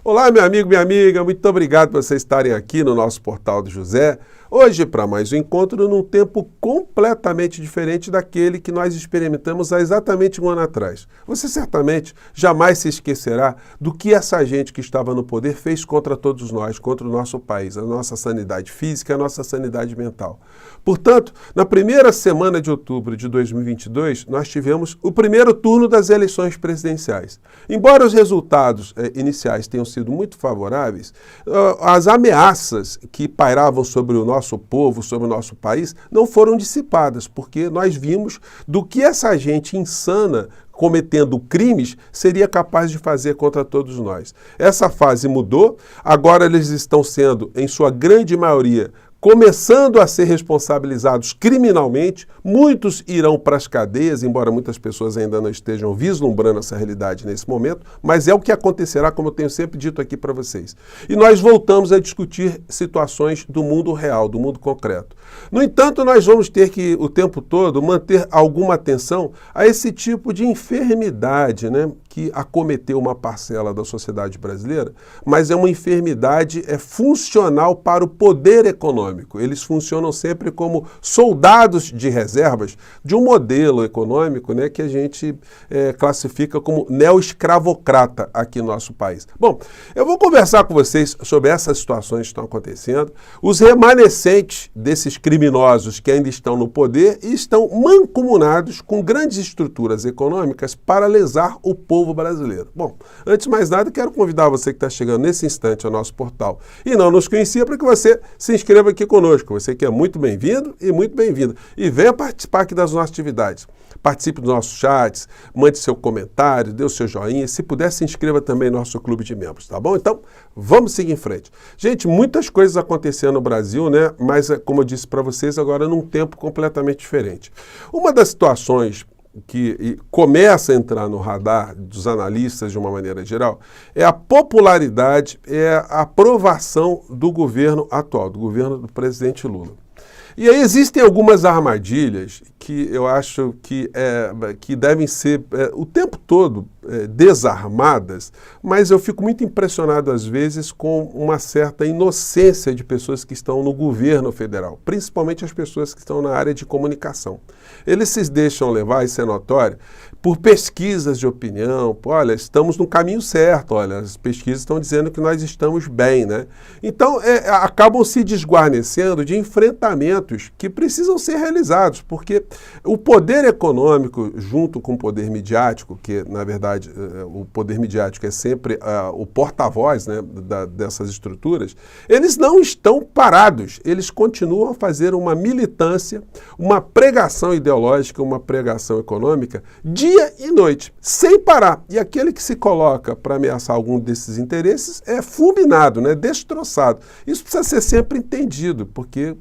Olá, meu amigo, minha amiga, muito obrigado por vocês estarem aqui no nosso Portal do José. Hoje, para mais um encontro num tempo completamente diferente daquele que nós experimentamos há exatamente um ano atrás. Você certamente jamais se esquecerá do que essa gente que estava no poder fez contra todos nós, contra o nosso país, a nossa sanidade física, a nossa sanidade mental. Portanto, na primeira semana de outubro de 2022, nós tivemos o primeiro turno das eleições presidenciais. Embora os resultados iniciais tenham sido muito favoráveis, as ameaças que pairavam sobre o nosso povo, sobre o nosso país, não foram dissipadas, porque nós vimos do que essa gente insana cometendo crimes, seria capaz de fazer contra todos nós. Essa fase mudou, agora eles estão sendo, em sua grande maioria, começando a ser responsabilizados criminalmente, muitos irão para as cadeias, embora muitas pessoas ainda não estejam vislumbrando essa realidade nesse momento, mas é o que acontecerá, como eu tenho sempre dito aqui para vocês. E nós voltamos a discutir situações do mundo real, do mundo concreto. No entanto, nós vamos ter que, o tempo todo, manter alguma atenção a esse tipo de enfermidade, que acometeu uma parcela da sociedade brasileira, mas é uma enfermidade funcional para o poder econômico. Eles funcionam sempre como soldados de reservas de um modelo econômico que a gente classifica como neo-escravocrata aqui no nosso país. Bom, eu vou conversar com vocês sobre essas situações que estão acontecendo, os remanescentes desses criminosos que ainda estão no poder e estão mancomunados com grandes estruturas econômicas para lesar o povo brasileiro. Bom, antes de mais nada, quero convidar você que está chegando nesse instante ao nosso portal e não nos conhecia para que você se inscreva aqui conosco. Você que é muito bem-vindo e muito bem-vinda. E venha participar aqui das nossas atividades. Participe dos nossos chats, mande seu comentário, dê o seu joinha. Se puder, se inscreva também no nosso clube de membros, tá bom? Então, vamos seguir em frente. Gente, muitas coisas acontecendo no Brasil, mas, como eu disse para vocês, agora num tempo completamente diferente. Uma das situações que começa a entrar no radar dos analistas de uma maneira geral, é a popularidade, é a aprovação do governo atual, do governo do presidente Lula. E aí existem algumas armadilhas que eu acho que devem ser o tempo todo desarmadas, mas eu fico muito impressionado às vezes com uma certa inocência de pessoas que estão no governo federal, principalmente as pessoas que estão na área de comunicação. Eles se deixam levar, isso é notório, por pesquisas de opinião. Olha, estamos no caminho certo, olha, as pesquisas estão dizendo que nós estamos bem, Então, acabam se desguarnecendo de enfrentamentos que precisam ser realizados, porque o poder econômico, junto com o poder midiático, que, na verdade, o poder midiático é sempre o porta-voz dessas estruturas, eles não estão parados, eles continuam a fazer uma militância, uma pregação ideológica, uma pregação econômica, dia e noite, sem parar. E aquele que se coloca para ameaçar algum desses interesses é fulminado, destroçado. Isso precisa ser sempre entendido, porque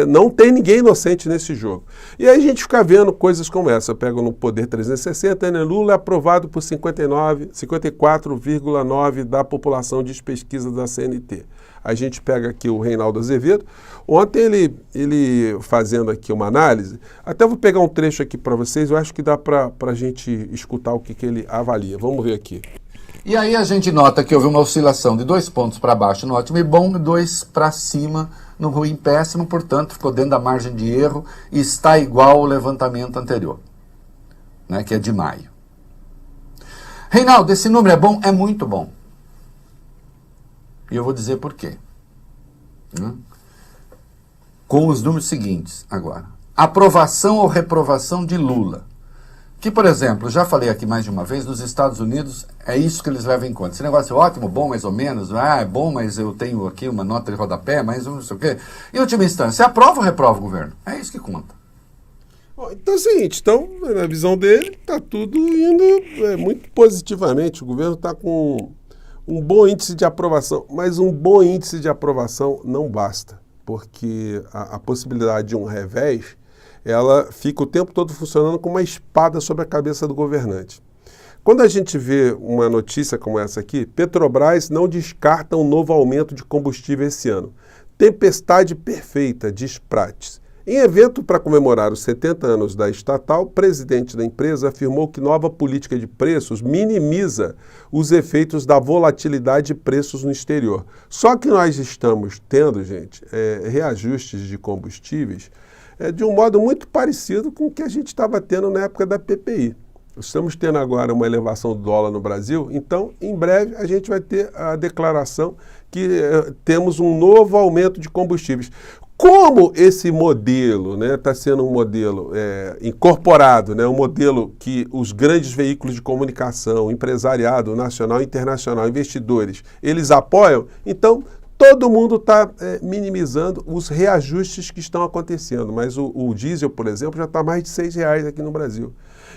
não tem ninguém inocente nesse jogo. E aí a gente fica vendo coisas como essa. Eu pego no Poder 360, Lula é aprovado por 54,9% da população, diz pesquisa da CNT. A gente pega aqui o Reinaldo Azevedo. Ontem ele fazendo aqui uma análise, até vou pegar um trecho aqui para vocês, eu acho que dá para a gente escutar o que ele avalia. Vamos ver aqui. E aí a gente nota que houve uma oscilação de 2 pontos para baixo no ótimo e bom e 2 para cima no ruim e péssimo, portanto ficou dentro da margem de erro e está igual ao levantamento anterior, que é de maio. Reinaldo, esse número é bom? É muito bom. E eu vou dizer por quê. Com os números seguintes agora. Aprovação ou reprovação de Lula. Que, por exemplo, já falei aqui mais de uma vez, nos Estados Unidos é isso que eles levam em conta. Esse negócio é ótimo, bom, mais ou menos. É bom, mas eu tenho aqui uma nota de rodapé, mas não sei o quê. Em última instância, aprova ou reprova o governo? É isso que conta. Então é o seguinte, na visão dele, está tudo indo muito positivamente. O governo está com um bom índice de aprovação, mas um bom índice de aprovação não basta, porque a possibilidade de um revés, ela fica o tempo todo funcionando como uma espada sobre a cabeça do governante. Quando a gente vê uma notícia como essa aqui, Petrobras não descarta um novo aumento de combustível esse ano. Tempestade perfeita, diz Prates. Em evento para comemorar os 70 anos da estatal, o presidente da empresa afirmou que nova política de preços minimiza os efeitos da volatilidade de preços no exterior. Só que nós estamos tendo, gente, reajustes de combustíveis de um modo muito parecido com o que a gente estava tendo na época da PPI. Estamos tendo agora uma elevação do dólar no Brasil, então, em breve, a gente vai ter a declaração que temos um novo aumento de combustíveis. Como esse modelo está sendo um modelo incorporado, um modelo que os grandes veículos de comunicação, empresariado, nacional e internacional, investidores, eles apoiam, então todo mundo está minimizando os reajustes que estão acontecendo. Mas o diesel, por exemplo, já está mais de R$6 aqui no Brasil.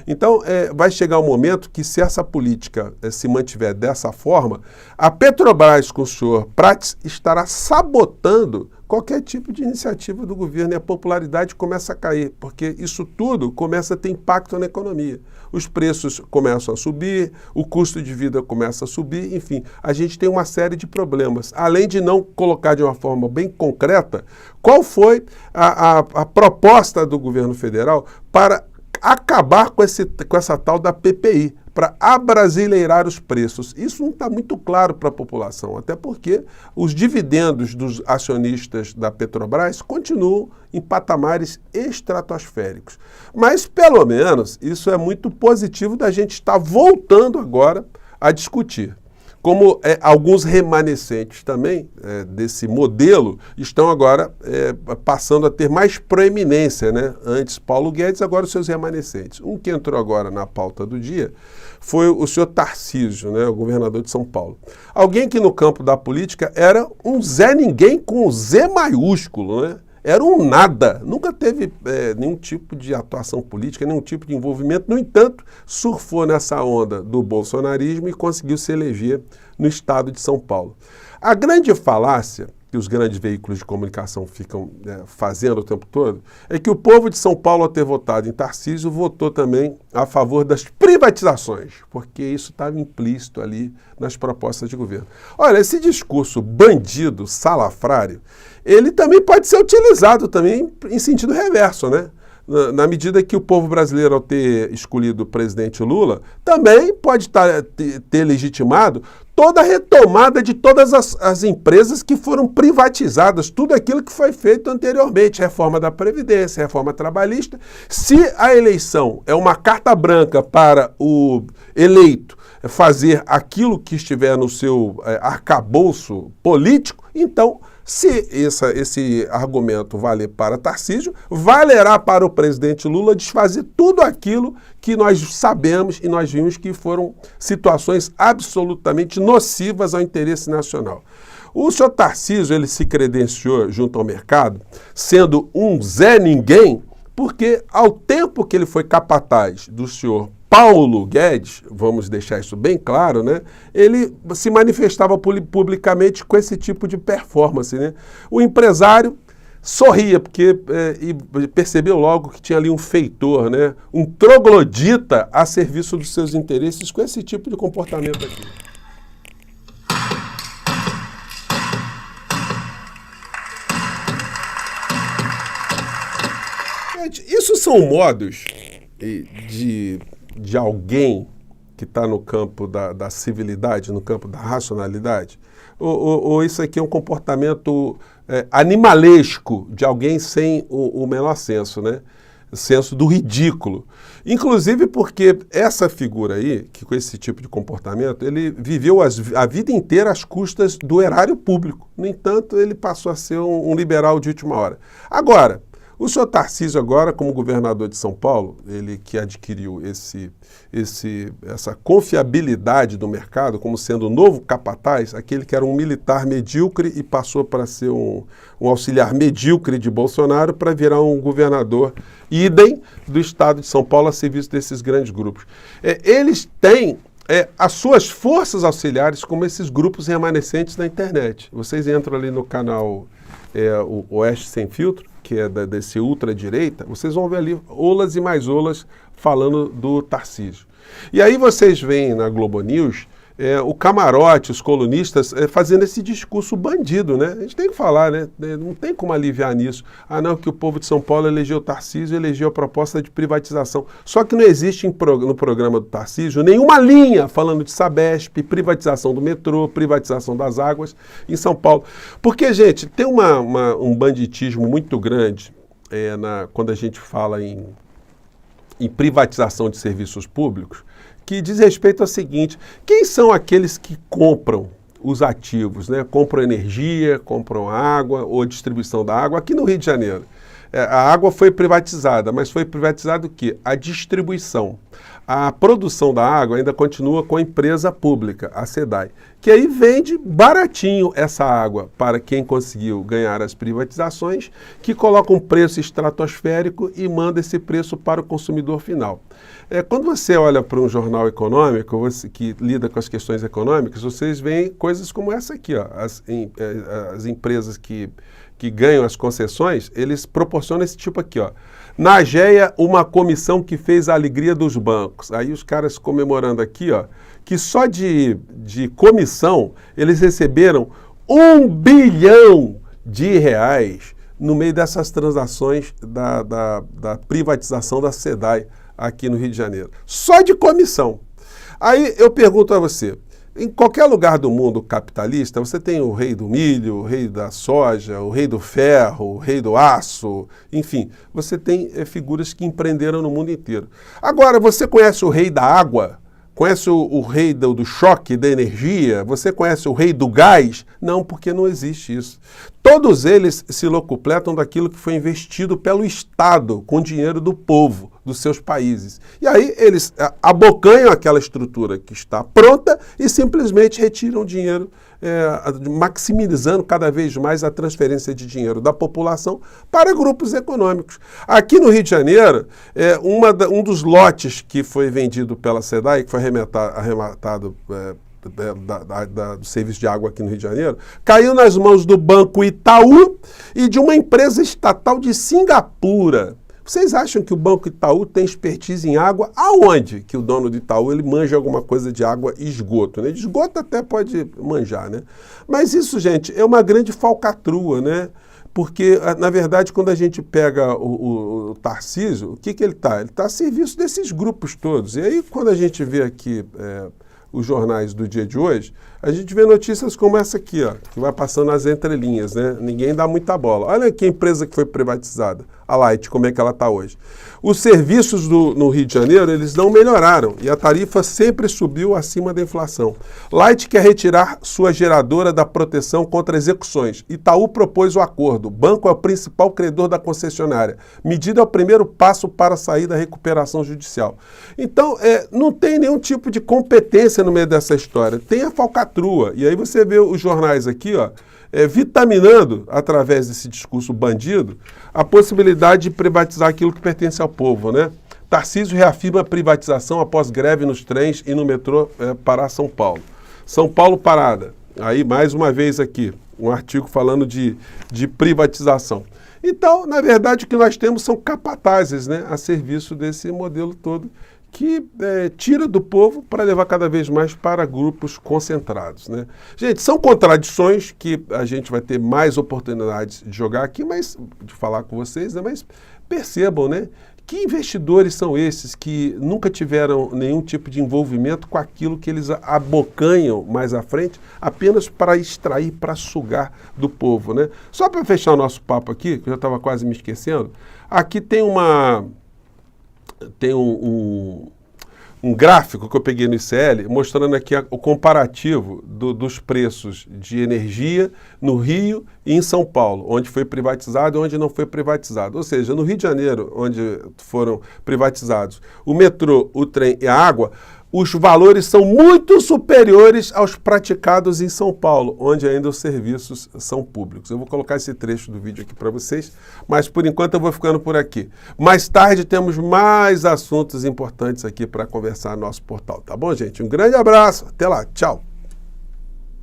Então, vai chegar um momento que, se essa política se mantiver dessa forma, a Petrobras, com o senhor Prats, estará sabotando qualquer tipo de iniciativa do governo e a popularidade começa a cair, porque isso tudo começa a ter impacto na economia. Os preços começam a subir, o custo de vida começa a subir, enfim, a gente tem uma série de problemas. Além de não colocar de uma forma bem concreta, qual foi a proposta do governo federal para acabar com essa tal da PPI, para abrasileirar os preços. Isso não está muito claro para a população, até porque os dividendos dos acionistas da Petrobras continuam em patamares estratosféricos. Mas, pelo menos, isso é muito positivo da gente estar voltando agora a discutir. Como alguns remanescentes também desse modelo estão agora passando a ter mais proeminência, né? Antes Paulo Guedes, agora os seus remanescentes. Um que entrou agora na pauta do dia foi o senhor Tarcísio, né? O governador de São Paulo. Alguém que no campo da política era um Zé Ninguém com Z maiúsculo, né? Era um nada, nunca teve nenhum tipo de atuação política, nenhum tipo de envolvimento. No entanto, surfou nessa onda do bolsonarismo e conseguiu se eleger no estado de São Paulo. A grande falácia que os grandes veículos de comunicação ficam fazendo o tempo todo é que o povo de São Paulo, ao ter votado em Tarcísio, votou também a favor das privatizações, porque isso estava implícito ali nas propostas de governo. Olha, esse discurso bandido, salafrário, ele também pode ser utilizado também em sentido reverso, né? Na medida que o povo brasileiro, ao ter escolhido o presidente Lula, também pode ter legitimado toda a retomada de todas as empresas que foram privatizadas, tudo aquilo que foi feito anteriormente, reforma da Previdência, reforma trabalhista. Se a eleição é uma carta branca para o eleito fazer aquilo que estiver no seu arcabouço político, então, se esse argumento valer para Tarcísio, valerá para o presidente Lula desfazer tudo aquilo que nós sabemos e nós vimos que foram situações absolutamente nocivas ao interesse nacional. O senhor Tarcísio, ele se credenciou junto ao mercado, sendo um Zé Ninguém, porque ao tempo que ele foi capataz do senhor Paulo Guedes, vamos deixar isso bem claro, né? Ele se manifestava publicamente com esse tipo de performance, né? O empresário sorria, porque percebeu logo que tinha ali um feitor, né? Um troglodita a serviço dos seus interesses com esse tipo de comportamento aqui. Gente, isso são modos de alguém que está no campo da civilidade, no campo da racionalidade? Ou isso aqui é um comportamento animalesco de alguém sem o menor senso, né? O senso do ridículo. Inclusive porque essa figura aí, que com esse tipo de comportamento, ele viveu a vida inteira às custas do erário público. No entanto, ele passou a ser um liberal de última hora. Agora, o senhor Tarcísio agora, como governador de São Paulo, ele que adquiriu essa confiabilidade do mercado como sendo o novo capataz, aquele que era um militar medíocre e passou para ser um auxiliar medíocre de Bolsonaro para virar um governador idem do estado de São Paulo a serviço desses grandes grupos. Eles têm as suas forças auxiliares como esses grupos remanescentes da internet. Vocês entram ali no canal o Oeste Sem Filtro, que é desse ultradireita, vocês vão ver ali olas e mais olas falando do Tarcísio. E aí vocês veem na Globo News o camarote, os colunistas, fazendo esse discurso bandido, né? A gente tem que falar, né? Não tem como aliviar nisso. Ah, não, que o povo de São Paulo elegeu o Tarcísio, elegeu a proposta de privatização. Só que não existe no programa do Tarcísio nenhuma linha falando de Sabesp, privatização do metrô, privatização das águas em São Paulo. Porque, gente, tem um banditismo muito grande quando a gente fala em privatização de serviços públicos, que diz respeito ao seguinte: quem são aqueles que compram os ativos, né? Compram energia, compram água ou distribuição da água aqui no Rio de Janeiro? A água foi privatizada, mas foi privatizado o quê? A distribuição. A produção da água ainda continua com a empresa pública, a SEDAI, que aí vende baratinho essa água para quem conseguiu ganhar as privatizações, que coloca um preço estratosférico e manda esse preço para o consumidor final. Quando você olha para um jornal econômico, que lida com as questões econômicas, vocês veem coisas como essa aqui, ó. As empresas que ganham as concessões, eles proporcionam esse tipo aqui, ó. Na AGEA, uma comissão que fez a alegria dos bancos. Aí os caras comemorando aqui, ó, que só de comissão eles receberam R$1 bilhão no meio dessas transações da privatização da SEDAI aqui no Rio de Janeiro. Só de comissão. Aí eu pergunto a você, em qualquer lugar do mundo capitalista, você tem o rei do milho, o rei da soja, o rei do ferro, o rei do aço, enfim, você tem figuras que empreenderam no mundo inteiro. Agora, você conhece o rei da água? Conhece o rei do choque, da energia? Você conhece o rei do gás? Não, porque não existe isso. Todos eles se locupletam daquilo que foi investido pelo Estado, com dinheiro do povo, dos seus países. E aí eles abocanham aquela estrutura que está pronta e simplesmente retiram o dinheiro, maximizando cada vez mais a transferência de dinheiro da população para grupos econômicos. Aqui no Rio de Janeiro, um dos lotes que foi vendido pela SEDAI, que foi arrematado do serviço de água aqui no Rio de Janeiro, caiu nas mãos do Banco Itaú e de uma empresa estatal de Singapura. Vocês acham que o Banco Itaú tem expertise em água? Aonde que o dono do Itaú ele manja alguma coisa de água e esgoto? Né? De esgoto até pode manjar, né? Mas isso, gente, é uma grande falcatrua, né? Porque, na verdade, quando a gente pega o Tarcísio, o que ele está? Ele está a serviço desses grupos todos. E aí, quando a gente vê aqui os jornais do dia de hoje, a gente vê notícias como essa aqui, ó, que vai passando nas entrelinhas, né? Ninguém dá muita bola. Olha aqui a empresa que foi privatizada, a Light, como é que ela está hoje. Os serviços no Rio de Janeiro, eles não melhoraram e a tarifa sempre subiu acima da inflação. Light quer retirar sua geradora da proteção contra execuções. Itaú propôs o acordo. O banco é o principal credor da concessionária. Medida é o primeiro passo para sair da recuperação judicial. Então, não tem nenhum tipo de competência no meio dessa história. Tem a falcatrua. E aí você vê os jornais aqui, ó, vitaminando, através desse discurso bandido, a possibilidade de privatizar aquilo que pertence ao povo, né? Tarcísio reafirma a privatização após greve nos trens e no metrô para São Paulo. São Paulo parada. Aí, mais uma vez aqui, um artigo falando de privatização. Então, na verdade, o que nós temos são capatazes, né, a serviço desse modelo todo, que tira do povo para levar cada vez mais para grupos concentrados, né? Gente, são contradições que a gente vai ter mais oportunidades de jogar aqui, de falar com vocês, né? Mas percebam, né? Que investidores são esses que nunca tiveram nenhum tipo de envolvimento com aquilo que eles abocanham mais à frente, apenas para extrair, para sugar do povo, né? Só para fechar o nosso papo aqui, que eu já estava quase me esquecendo, aqui tem um gráfico que eu peguei no ICL, mostrando aqui o comparativo dos preços de energia no Rio e em São Paulo, onde foi privatizado e onde não foi privatizado. Ou seja, no Rio de Janeiro, onde foram privatizados o metrô, o trem e a água, os valores são muito superiores aos praticados em São Paulo, onde ainda os serviços são públicos. Eu vou colocar esse trecho do vídeo aqui para vocês, mas por enquanto eu vou ficando por aqui. Mais tarde temos mais assuntos importantes aqui para conversar no nosso portal, tá bom, gente? Um grande abraço, até lá, tchau!